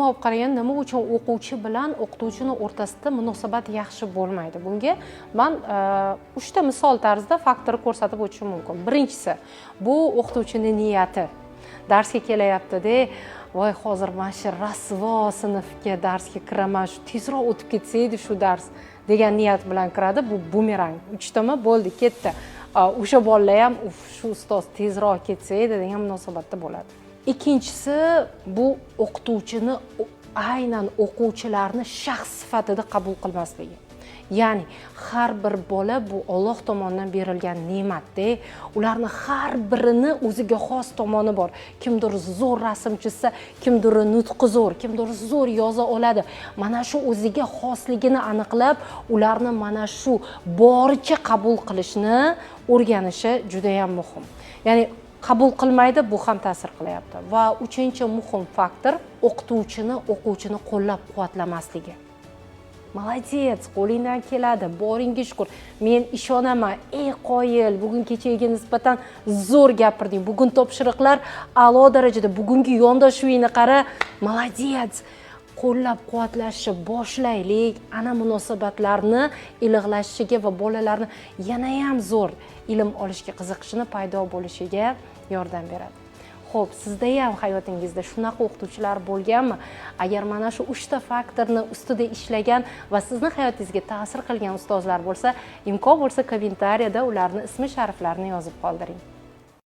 umuman olib qaraganda nima uchun o'quvchi bilan o'qituvchini o'rtasida munosabat yaxshi bo'lmaydi? Bunga men 3 ta misol tarzida faktor ko'rsatib o'tishim mumkin. Birinchisi, bu o'qituvchining niyati. Darsga kelayapti-da, voy hozir mana shu rasvo sinfga darsga kiraman, shu tezroq o'tib ketsa edi shu dars degan niyat bilan kiradi. Bu bumerang. 3 tama bo'ldi, ketdi. O'sha bolalar ham shu ustoz tezroq ketsa edi degan munosabatda bo'ladi. Ikkinchisi, bu o'qituvchini aynan o'quvchilarni shaxs sifatida qabul qilmasligi. Ya'ni har bir bola bu Alloh tomonidan berilgan ne'matda, ularni har birini o'ziga xos tomoni bor. Kimdir zo'r rasm chizsa, kimdir nutqi zo'r, kimdir zo'r yoza oladi. Mana shu o'ziga xosligini aniqlab, ularni mana shu boricha qabul qilishni o'rganishi juda ham muhim. Ya'ni qabul qilmaydi, bu ham ta'sir qilyapti. Va uchinchi muhim faktor o'quvchini qo'llab-quvvatlamasligi. Молодец, qo'lingdan keladi, boringga shukur. Men ishonaman, ey qoyil, bugun kechaga nisbatan zo'r gapirding. Bugun topshiriqlar a'lo darajada, bugungi yondashuvingni qara, молодец. Qo'llab-quvvatlashni boshlaylik, ana munosabatlarni iliqlashishiga va bolalarni yana ham zo'r ilm olishga qiziqishini paydo bo'lishiga yordam beradi. Xo'p, sizda ham hayotingizda shunaqa o'qituvchilar bo'lganmi? Agar mana shu 3 ta faktorni ustida ishlagan va sizni hayotingizga ta'sir qilgan ustozlar bo'lsa, imkon bo'lsa kommentariyada ularni ismi shariflarini yozib qoldiring.